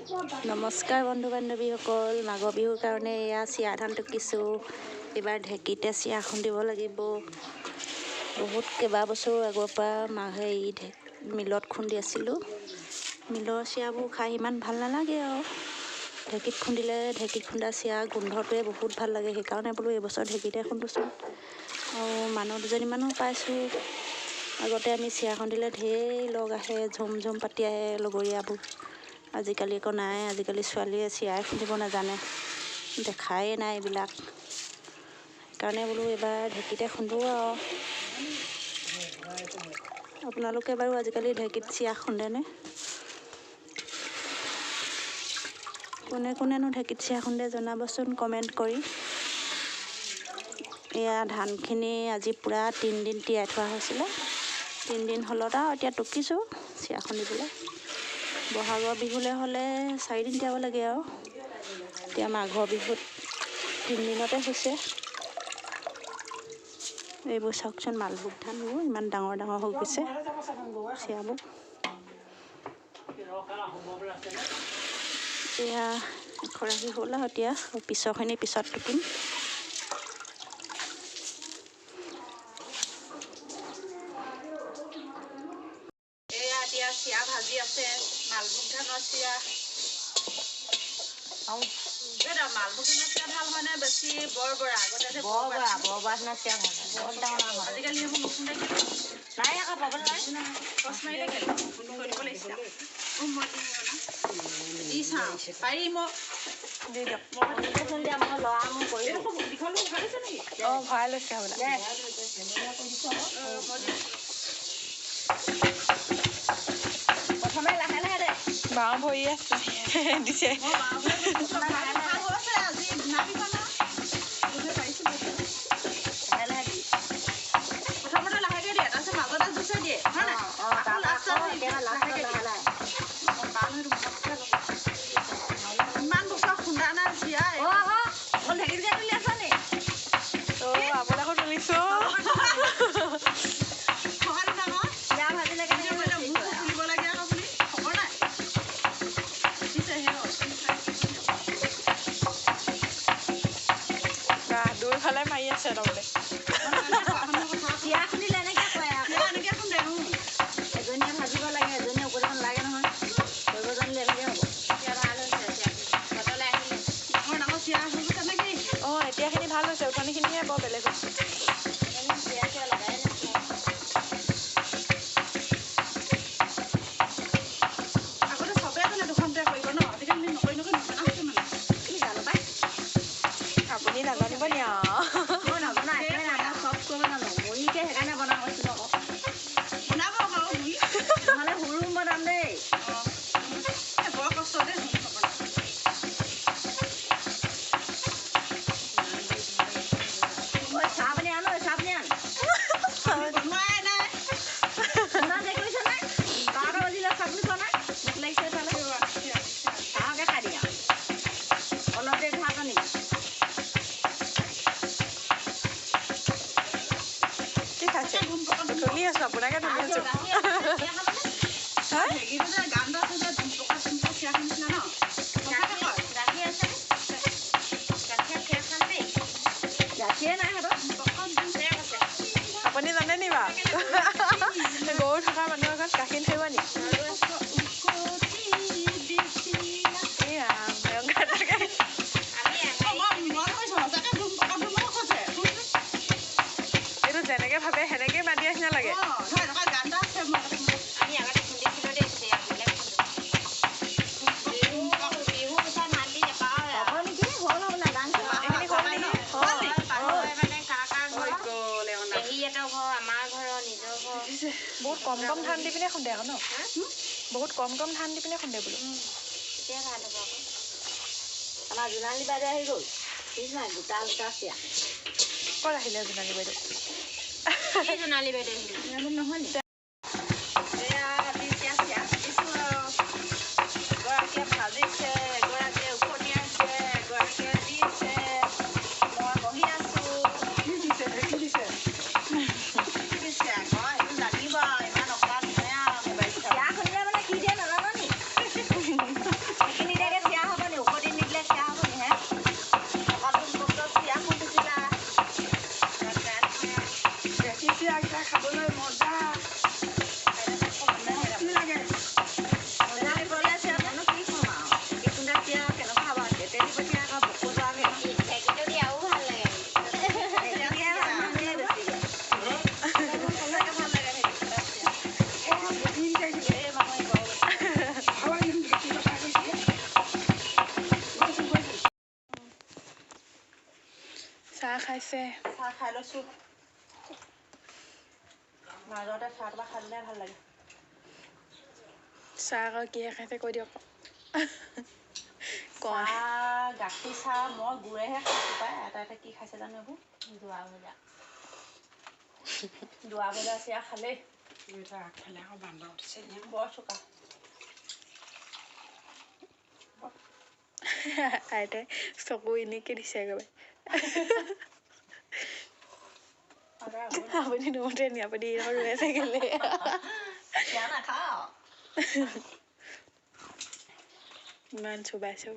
নমস্কাৰ বন্ধু বান্ধৱীসকল, মাঘ বিহুৰ কাৰণে এয়া চিৰা ধান টুকিছোঁ। এইবাৰ ঢেঁকীতে চিৰা খুন্দিব লাগিব। বহুত কেইবাবছৰো আগৰ পৰা মিলত খুন্দি আছিলোঁ। মিলৰ চিৰাবোৰ খাই ইমান ভাল নালাগে আৰু ঢেঁকীত খুন্দিলে ঢেঁকীত খুন্দা চিৰা গোন্ধটোৱে বহুত ভাল লাগে। সেইকাৰণে বোলো এইবছৰ ঢেঁকীতে খুন্দোচোন। আৰু মানুহ দুজনীমানো পাইছোঁ। আগতে আমি চিৰা খুন্দিলে ঢেৰ লগ আহে, ঝুম ঝুম পাতি আহে লগৰীয়াবোৰ। আজিকালি একো নাই। আজিকালি ছোৱালীয়ে চিৰাই খুন্দিব নাজানে, দেখাই নাই এইবিলাক। সেইকাৰণে বোলো এইবাৰ ঢেঁকীতে খুন্দো আৰু। আপোনালোকে বাৰু আজিকালি ঢেঁকীত চিৰা খুন্দেনে? কোনে কোনেনো ঢেঁকীত চিৰা খুন্দে জনাবচোন কমেণ্ট কৰি। এয়া ধানখিনি আজি পূৰা 3 দিন তিয়াই থোৱা হৈছিলে। 3 দিন হ'লত আৰু এতিয়া টুকিছোঁ চিৰা খুন্দিবলৈ। বহাগৰ বিহুলৈ হ'লে 4 দিন তিয়াব লাগে আৰু এতিয়া মাঘৰ বিহুত 3 দিনতে হৈছে। এইবোৰ চাওকচোন, মালভোগ ধানবোৰ ইমান ডাঙৰ ডাঙৰ হৈ গৈছে চিৰাবোৰ। এয়া খৰাহি হ'ল আৰু এতিয়া পিছৰখিনি পিছত টুকিম। এয়া এতিয়া চিৰা ভাজি আছে, মালভোগ ধানৰ চিৰা। মালভোগ ধানৰ চিৰা ভাল হয়নে বেছি বৰবৰা? আগতে যে বৰবৰা ধানৰ চিৰা ভাল হয়। আজিকালি সেইবোৰ নুখুন্দে কিয়? নাই আকৌ পাবলৈ নাই। টচ মাৰিলে থৈ দিব লাগিছিলে। দি চাওঁ পাৰি মই দি দিয়ক। মই দিয়া মই ল'ৰা মোৰ কৰি দীঘলো ভাবিছে নেকি? অঁ, ভৰাই লৈছে হ'বলা। প্ৰথমে লাহে লাহে দে। বাওঁ ভৰি আছে দিছে। প্ৰথমতে লাহেকে দিয়ে, তাৰপিছত মাজতে জুচে দিয়ে। ইমান বছৰ খুন্দা নাই চিৰা। ঢেঁকীত তুলি আছ নি? আপোনাকো তুলিছো। দুইফালে মাৰি আছে তাৰমানে। চিৰা খুন্দিলে এনেকৈ কয় আৰু এনেকৈ খুন্দে। এজনীয়ে ভাজিব লাগে, এজনীয়ে ওপৰত নালাগে নহয়। কৰিব জানিলে এনেকৈ হ'ব। চিৰা ভাল হৈছে, বতলৈ আহিলে ডাঙৰ ডাঙৰ চিৰা হৈ গৈছে নেকি? অঁ, এতিয়াখিনি ভাল হৈছে, উঠনিখিনিহে বৰ বেলেগ হৈছে। চিৰা লগাই নাছিলে। আগতে চবেই মানে দুখনতে কৰিব ন, আজিকালি নকৰি নকৰি নজনা হৈছে মানে। কি জানো পাই, আপুনি নাজানিব নি আৰু? মই নজনা একোৱে নাই, মই চব কৰিব জানো। মুড়িকে সেইকাৰণে বনাব কৈছিলোঁ আকৌ। বনাব আকৌ মুড়ি নহ'লে হুৰুম বনাম দেই। বৰ কষ্ট দেই হুৰুম বনাব। চাহ পানী আন, চাহ পানী আন। বনোৱাই নাই। ইমান দেৰি কৰিছে নাই? 12টা বাজিলে চাহ পানী খোৱা নাই? ভোক লাগিছে তালৈ। চাহকে খাই দিয়া অলপ দেৰি ভাত আনিবি। কি খাইছে? তুলি আছো, আপোনাকে তুলি আছো। আপুনি জানে নি বাৰু? গৰু থকা মানুহৰ ঘৰত গাখীৰ থাকিব নি? এইটো যেনেকে ভাবে সেনেকে মাতি নিচিনা লাগে। বহুত কম কম ধান দি পিনে খুন্দে আকৌ ন? বহুত কম কম ধান দি পিনে খুন্দে বোলো। এতিয়া ভাল হ'ব আকৌ। আমাৰ জোনালী বাইদেউ আহি গ'ল। নাই গোটা গোটা চিৰা। ক'ত আহিলে জোনালী বাইদেউ? জোনালী বাইদেউ আহিলে নহয় নি? এয়া আজি চিৰা দিছোঁ আৰু এগৰাকীয়ে ভাজিছে, এগৰাকীয়ে উখনিয়াইছে, এগৰাকীয়ে দিছে। মই বহি আছোঁ। কি দিছে? ঢেঁকী দিছে। ইমান অকৰা নহয় আৰু মোবাইল চিৰা খুন্দিলে মানে কি দিয়ে নাজানো নি? খাইছে চাহ খাই লৈছোঁ মাজতে চাহটো খাই দিলে ভাল লাগে চাহ আকৌ কিহে খাইছে কৈ দিয়ক চাহ গাখীৰ চাহ মই গুৰেহে খাইছোঁ পাই এটা কি খাইছে জানো এইবোৰ দুৱা ভজা চিৰা খালেই আগফালে আকৌ বান্দৰ উঠিছে বৰ চোকা আইতাই চকু এনেকৈ দিছে একেবাৰে আপুনি নোমতে নি আপুনি ৰৈ আছে কেলে ইমান চুবাইছো